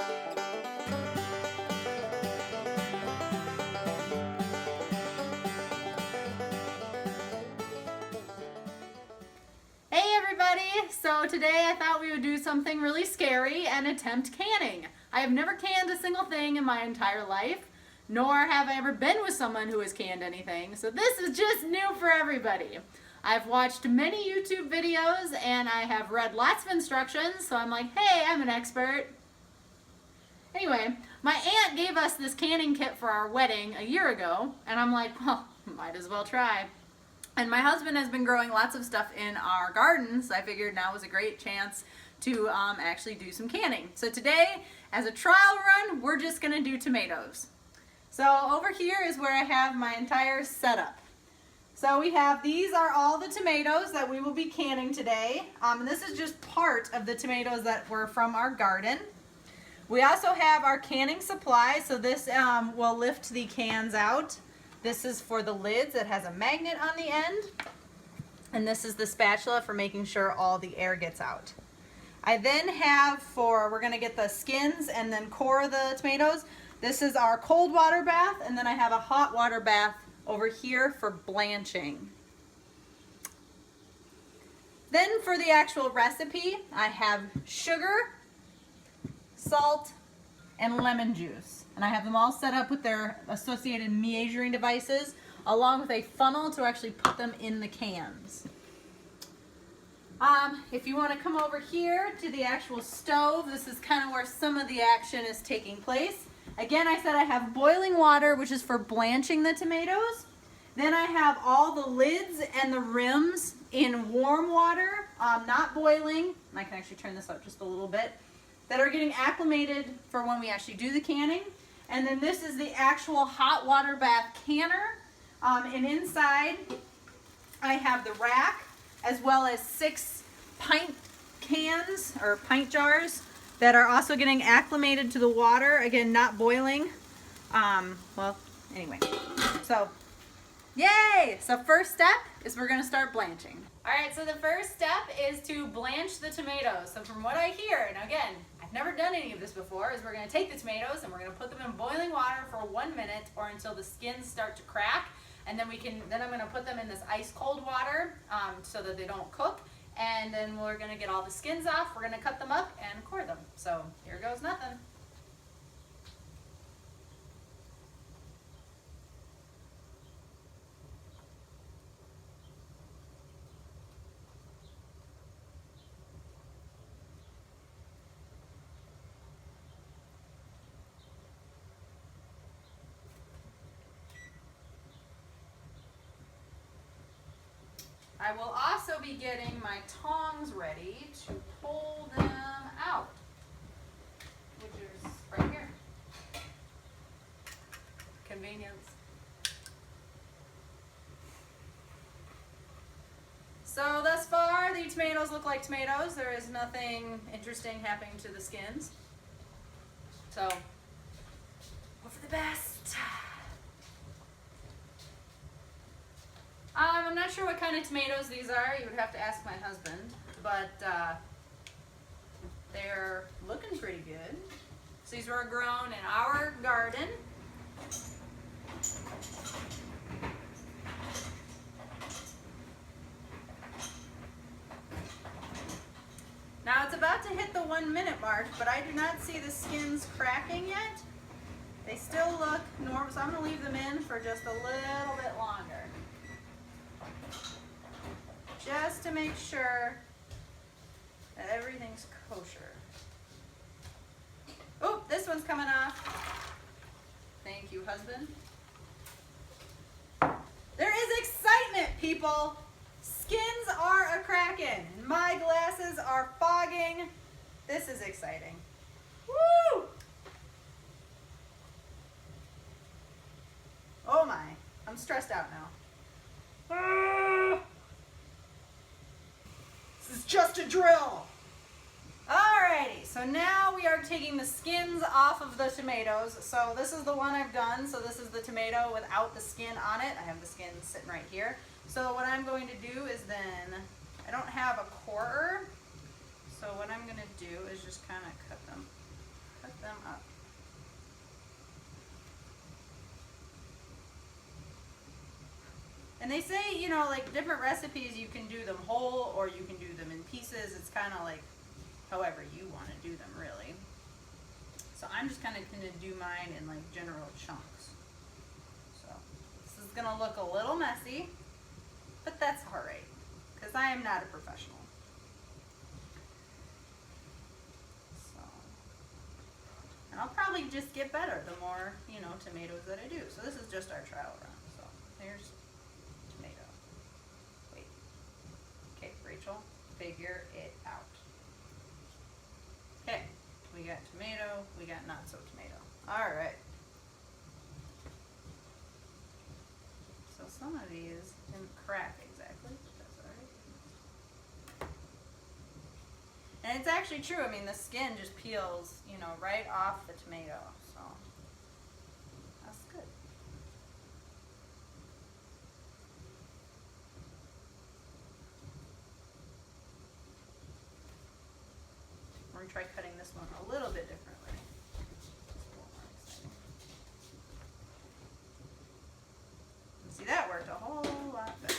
Hey everybody! So today I thought we would do something really scary and attempt canning. I have never canned a single thing in my entire life, nor have I ever been with someone who has canned anything, so this is just new for everybody. I've watched many YouTube videos and I have read lots of instructions, so I'm like, hey, I'm an expert. Anyway, my aunt gave us this canning kit for our wedding a year ago, and I'm like, well, might as well try. And my husband has been growing lots of stuff in our gardens, so I figured now was a great chance to actually do some canning. So today, as a trial run, we're just gonna do tomatoes. So over here is where I have my entire setup. So we have, these are all the tomatoes that we will be canning today. And this is just part of the tomatoes that were from our garden. We also have our canning supply, so this will lift the cans out. This is for the lids. It has a magnet on the end. And this is the spatula for making sure all the air gets out. I then have we're gonna get the skins and then core the tomatoes. This is our cold water bath, and then I have a hot water bath over here for blanching. Then for the actual recipe, I have sugar, salt, and lemon juice. And I have them all set up with their associated measuring devices, along with a funnel to actually put them in the cans. If you want to come over here to the actual stove, this is kind of where some of the action is taking place. Again, I said I have boiling water, which is for blanching the tomatoes. Then I have all the lids and the rims in warm water, not boiling. And I can actually turn this up just a little bit, that are getting acclimated for when we actually do the canning. And then this is the actual hot water bath canner. And inside I have the rack, as well as 6 pint cans or pint jars that are also getting acclimated to the water. Again, not boiling. Well, anyway, so yay! So first step is we're gonna start blanching. All right, so the first step is to blanch the tomatoes. So from what I hear, and again, I've never done any of this before, is we're gonna take the tomatoes and we're gonna put them in boiling water for 1 minute or until the skins start to crack. And then I'm gonna put them in this ice cold water so that they don't cook. And then we're gonna get all the skins off, we're gonna cut them up and core them. So here goes nothing. I will also be getting my tongs ready to pull them out, which is right here. Convenience. So thus far, the tomatoes look like tomatoes. There is nothing interesting happening to the skins. So, hope for the best. I'm not sure what kind of tomatoes these are. You would have to ask my husband, but they're looking pretty good. So these were grown in our garden. Now it's about to hit the 1 minute mark, but I do not see the skins cracking yet. They still look normal, so I'm going to leave them in for just a little bit longer. Just to make sure that everything's kosher. Oh, this one's coming off. Thank you, husband. There is excitement, people. Skins are a-crackin'. My glasses are fogging. This is exciting. Woo! Oh my, I'm stressed out now. Ah! This is just a drill. Alrighty, so now we are taking the skins off of the tomatoes. So this is the one I've done. So this is the tomato without the skin on it. I have the skin sitting right here. So what I'm going to do is then, I don't have a corer. So what I'm going to do is just kind of cut them them up. And they say, you know, like different recipes, you can do them whole or you can do them in pieces. It's kind of like however you want to do them, really. So I'm just kind of going to do mine in like general chunks. So this is going to look a little messy, but that's all right because I am not a professional. So, and I'll probably just get better the more, you know, tomatoes that I do. So this is just our trial run. So here's tomato. Wait. Okay, Rachel, figure it out. Okay, we got tomato, we got not so tomato. All right. So some of these didn't crack exactly, but that's all right. And it's actually true. I mean, the skin just peels, you know, right off the tomato. So that's good. We're going to try cutting this one a little bit differently. See, that worked a whole lot better.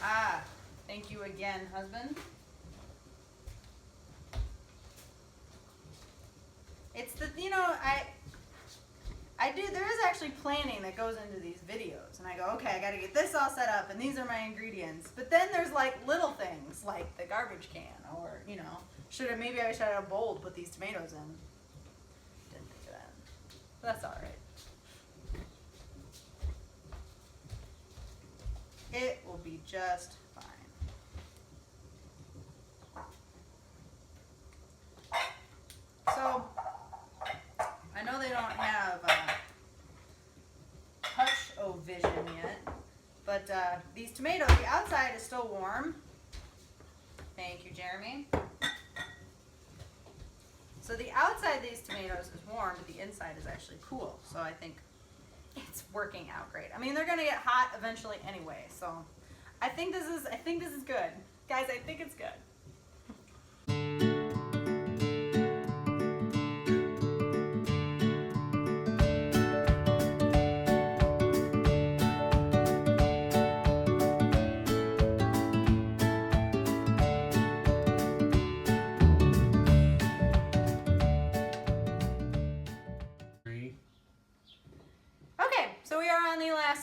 Ah, thank you again, husband. It's the, you know, I do, there is actually planning that goes into these videos. And I go, okay, I got to get this all set up and these are my ingredients. But then there's like little things like the garbage can or, you know, maybe I should have a bowl to put these tomatoes in. Didn't think of that. But that's all right. It will be just fine. So, I know they don't have touch-o-vision yet, but these tomatoes, the outside is still warm. Thank you, Jeremy. So the outside of these tomatoes is warm, but the inside is actually cool. So I think it's working out great. I mean, they're gonna get hot eventually anyway. So I think this is good, guys. I think it's good.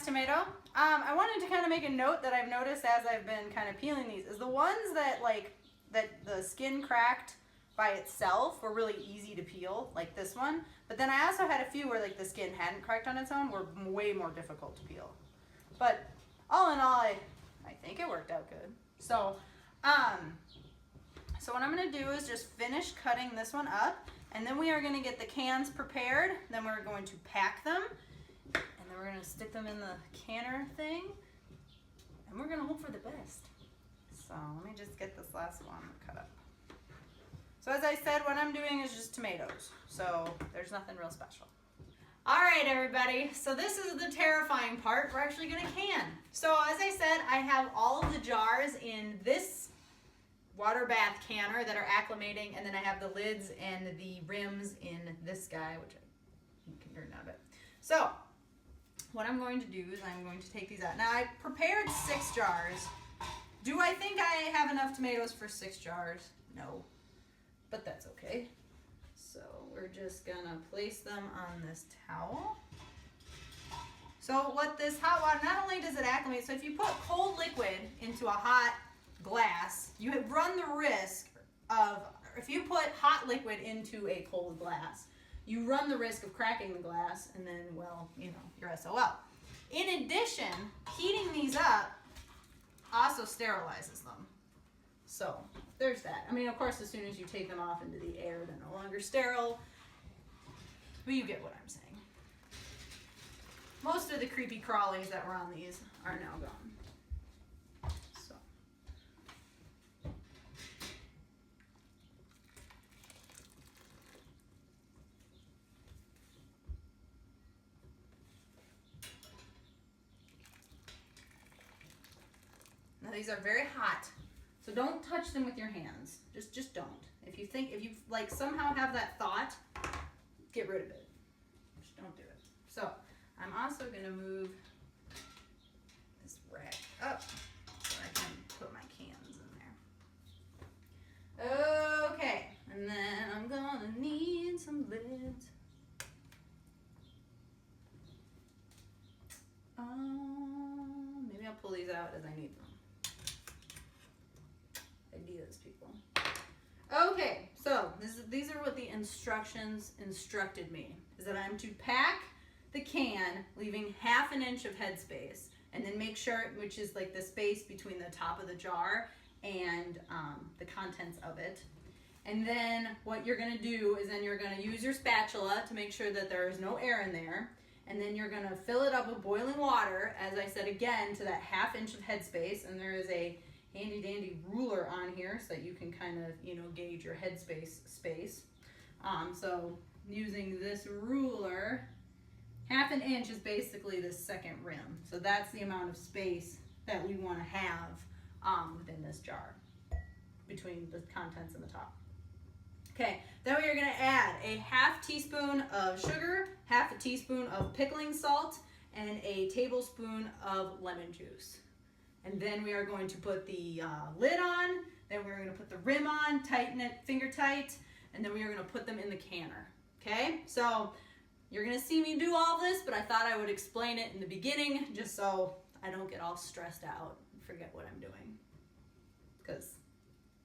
Tomato. I wanted to kind of make a note that I've noticed as I've been kind of peeling these is the ones that that the skin cracked by itself were really easy to peel, like this one. But then I also had a few where like the skin hadn't cracked on its own, were way more difficult to peel. But all in all, I think it worked out good. So, so what I'm going to do is just finish cutting this one up, and then we are going to get the cans prepared. Then we're going to pack them. And then we're going to stick them in the canner thing, and we're going to hope for the best. So let me just get this last one cut up. So as I said, what I'm doing is just tomatoes. So there's nothing real special. All right, everybody. So this is the terrifying part. We're actually going to can. So as I said, I have all of the jars in this water bath canner that are acclimating, and then I have the lids and the rims in this guy, which you can turn out a bit. So what I'm going to do is I'm going to take these out. Now I prepared 6 jars. Do I think I have enough tomatoes for 6 jars? No, but that's okay. So we're just gonna place them on this towel. So what this hot water, not only does it acclimate, so if you put cold liquid into a hot glass, you run the risk of, if you put hot liquid into a cold glass, you run the risk of cracking the glass, and then, well, you know, you're SOL. In addition, heating these up also sterilizes them. So there's that. I mean, of course, as soon as you take them off into the air, they're no longer sterile, but you get what I'm saying. Most of the creepy crawlies that were on these are now gone. So. Now these are very hot, So don't touch them with your hands. Just don't. If you like somehow have that thought, get rid of it. Just don't do it. So I'm also gonna move this rack up so I can put my cans in there. Okay, and then I'm gonna need some lids. Maybe I'll pull these out as I need them. Ideas, people. Okay, so these are what the instructions instructed me, is that I'm to pack the can, leaving 1/2 inch of headspace, and then make sure, which is like the space between the top of the jar and the contents of it. And then what you're gonna do is then you're gonna use your spatula to make sure that there is no air in there. And then you're gonna fill it up with boiling water, as I said again, to that 1/2 inch of headspace. And there is a handy dandy ruler on here so that you can kind of, gauge your headspace space. So using this ruler, 1/2 inch is basically the second rim. So that's the amount of space that we want to have within this jar, between the contents and the top. Okay, then we are going to add a 1/2 teaspoon of sugar, 1/2 teaspoon of pickling salt, and a tablespoon of lemon juice. And then we are going to put the lid on, then we're going to put the rim on, tighten it finger tight, and then we are going to put them in the canner. Okay, so you're going to see me do all this, but I thought I would explain it in the beginning just so I don't get all stressed out and forget what I'm doing, because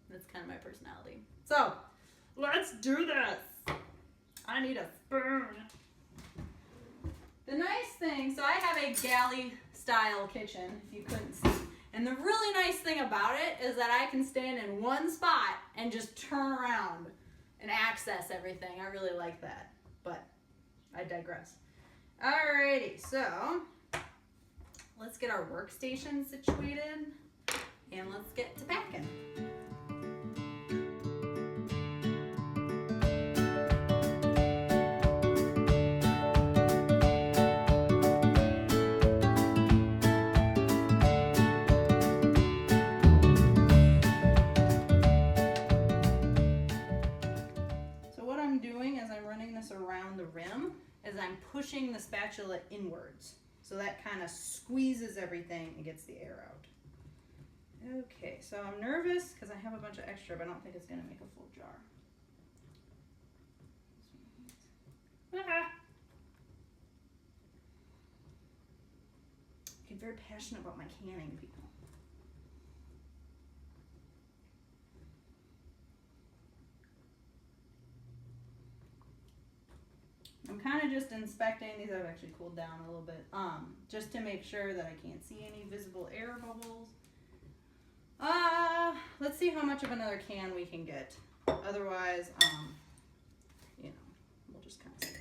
that's kind of my personality. So let's do this. I need a spoon. The nice thing, so I have a galley style kitchen, if you couldn't see. And the really nice thing about it is that I can stand in one spot and just turn around and access everything. I really like that, but I digress. Alrighty, so let's get our workstation situated and let's get to packing. Around the rim as I'm pushing the spatula inwards, so that kind of squeezes everything and gets the air out. Okay, so I'm nervous because I have a bunch of extra, but I don't think it's going to make a full jar. I'm very passionate about my canning, people. I'm kind of just inspecting these. I've actually cooled down a little bit, just to make sure that I can't see any visible air bubbles. Let's see how much of another can we can get. Otherwise, we'll just kind of see.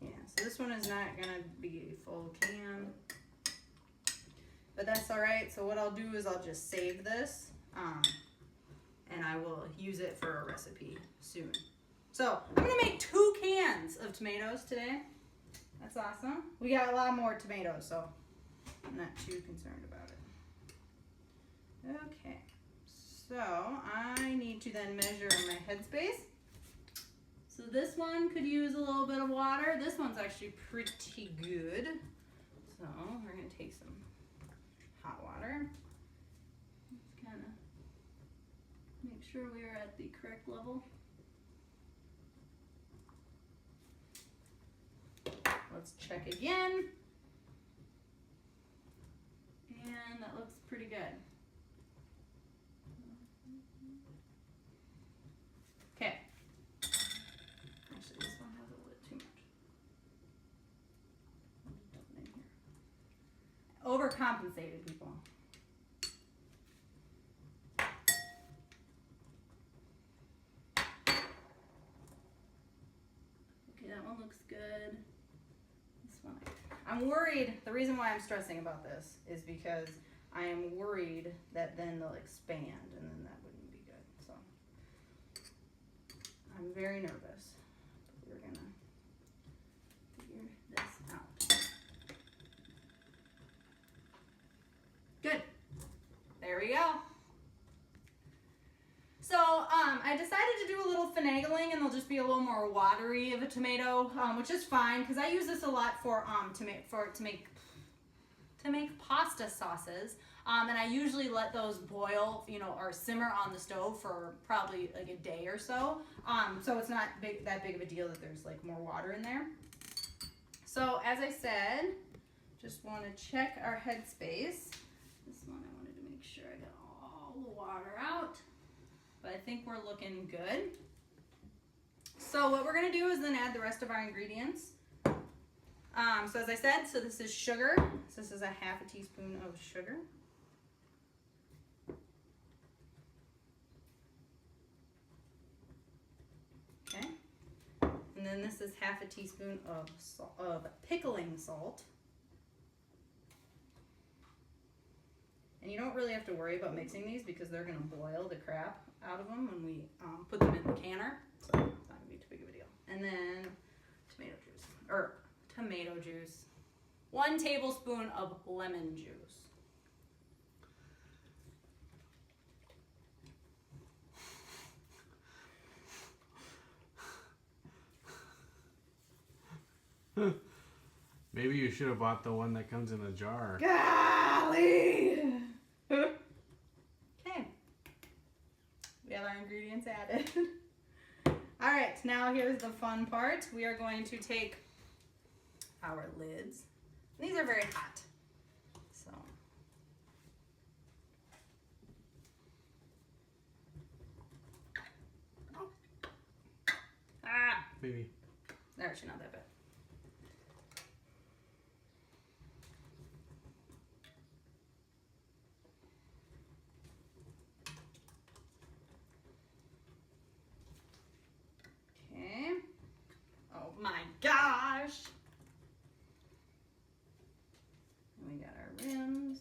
Yeah, so this one is not gonna be a full can. But that's all right. So what I'll do is I'll just save this, and I will use it for a recipe soon. So I'm gonna make 2 cans of tomatoes today. That's awesome. We got a lot more tomatoes, so I'm not too concerned about it. Okay, so I need to then measure my headspace. So this one could use a little bit of water. This one's actually pretty good. So we're gonna take some hot water. Let's kind of make sure we are at the correct level. Let's check again. And that looks pretty good. Okay. Actually, this one has a little bit too much. Overcompensated, people. Okay, that one looks good. This one, I'm worried. The reason why I'm stressing about this is because I am worried that then they'll expand and then that wouldn't be good. So I'm very nervous. But we're gonna figure this finagling and they'll just be a little more watery of a tomato, which is fine because I use this a lot for to make pasta sauces. And I usually let those boil, you know, or simmer on the stove for probably like a day or so. So it's not that big of a deal that there's like more water in there. So as I said, just want to check our headspace. This one I wanted to make sure I got all the water out, but I think we're looking good. So what we're going to do is then add the rest of our ingredients. So as I said, so this is sugar. So this is a half a teaspoon of sugar. Okay. And then this is half a teaspoon of pickling salt. And you don't really have to worry about mixing these because they're going to boil the crap out of them when we put them in the canner. So it's not going to be too big of a deal. And then tomato juice. 1 tablespoon of lemon juice. Maybe you should have bought the one that comes in a jar. Golly! Okay. We have our ingredients added. All right, now here's the fun part. We are going to take our lids. These are very hot. So. Maybe. They're actually not that bad. Okay. Oh my gosh. And we got our rims.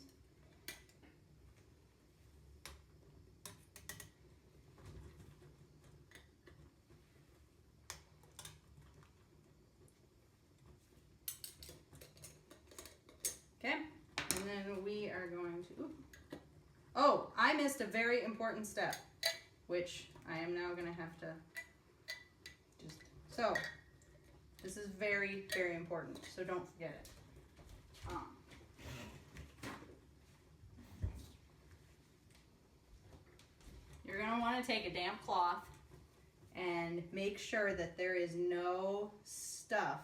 Okay, and then we are going to, oh, I missed a very important step, which I am now going to have to so this is very, very important, so don't forget it. You're going to want to take a damp cloth and make sure that there is no stuff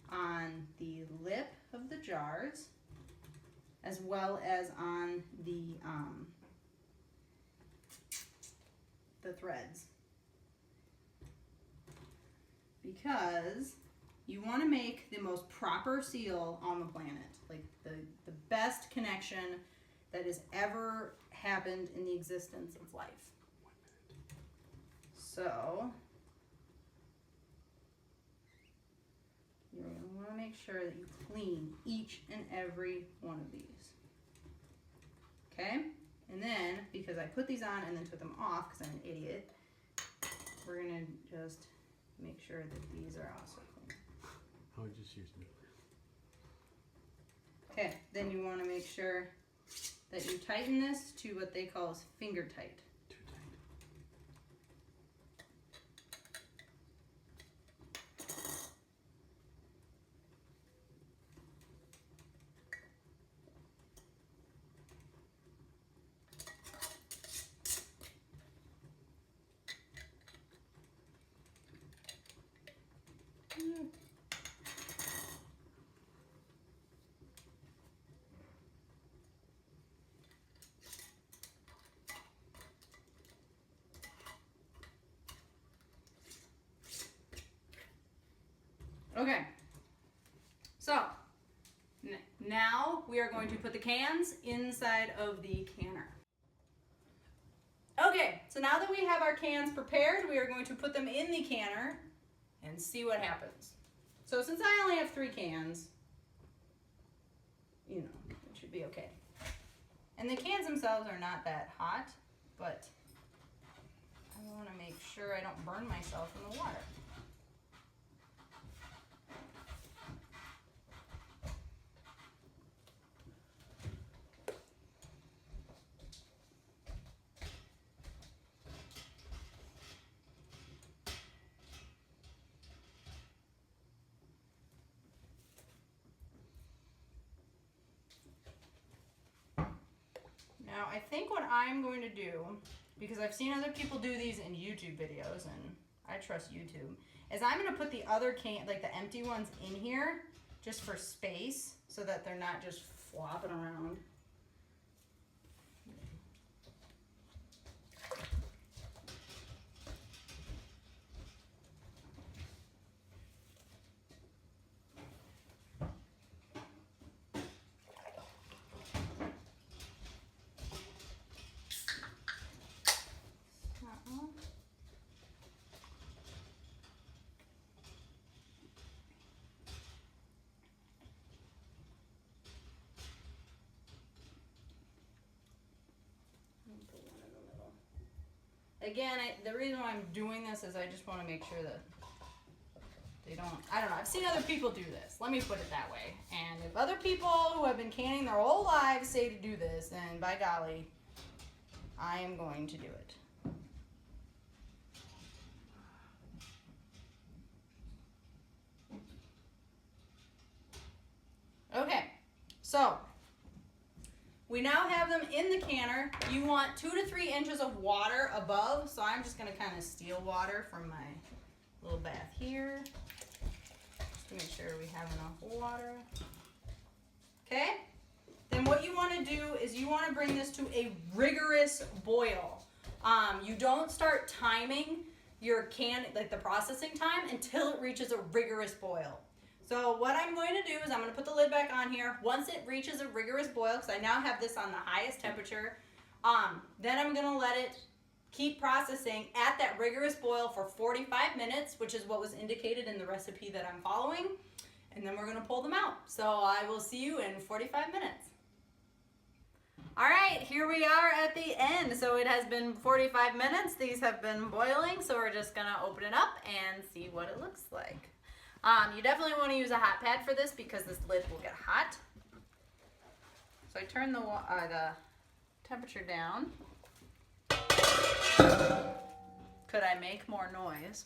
on the lip of the jars, as well as on the threads, because you want to make the most proper seal on the planet, like the best connection that has ever happened in the existence of life. So you're going to want to make sure that you clean each and every one of these. Okay? And then, because I put these on and then took them off because I'm an idiot, we're going to just make sure that these are also clean. I would just use them. Okay, then you want to make sure that you tighten this to what they call as finger tight. Too tight. Okay, so now we are going to put the cans inside of the canner. Okay, so now that we have our cans prepared, we are going to put them in the canner and see what happens. So since I only have 3 cans, you know, it should be okay. And the cans themselves are not that hot, but I want to make sure I don't burn myself in the water. Now I think what I'm going to do, because I've seen other people do these in YouTube videos and I trust YouTube, is I'm going to put the other can, like the empty ones in here just for space so that they're not just flopping around. Again, the reason why I'm doing this is I just want to make sure that they don't, I don't know, I've seen other people do this. Let me put it that way. And if other people who have been canning their whole lives say to do this, then by golly, I am going to do it. Okay, so we now have them in the canner. You want 2 to 3 inches of water above, so I'm just gonna kind of steal water from my little bath here, just to make sure we have enough water. Okay, then what you wanna do is you wanna bring this to a rigorous boil. You don't start timing your like the processing time until it reaches a rigorous boil. So what I'm going to do is I'm going to put the lid back on here. Once it reaches a rigorous boil, because I now have this on the highest temperature, then I'm going to let it keep processing at that rigorous boil for 45 minutes, which is what was indicated in the recipe that I'm following. And then we're going to pull them out. So I will see you in 45 minutes. All right, here we are at the end. So it has been 45 minutes. These have been boiling. So we're just going to open it up and see what it looks like. You definitely want to use a hot pad for this because this lid will get hot. So I turn the temperature down. Could I make more noise?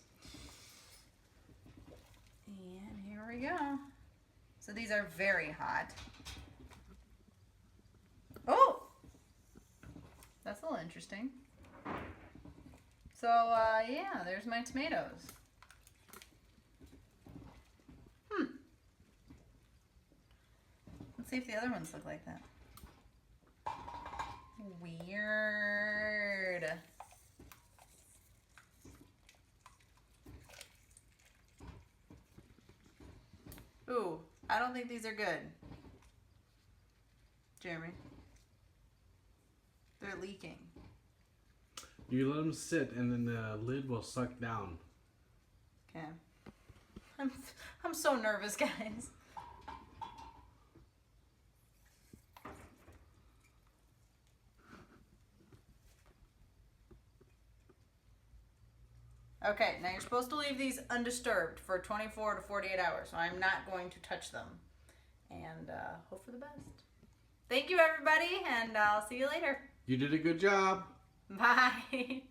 And here we go. So these are very hot. Oh! That's a little interesting. So yeah, there's my tomatoes. Let's see if the other ones look like that. Weird. Ooh, I don't think these are good. Jeremy. They're leaking. You let them sit and then the lid will suck down. Okay. I'm so nervous, guys. Okay, now you're supposed to leave these undisturbed for 24 to 48 hours, so I'm not going to touch them. And hope for the best. Thank you, everybody, and I'll see you later. You did a good job. Bye.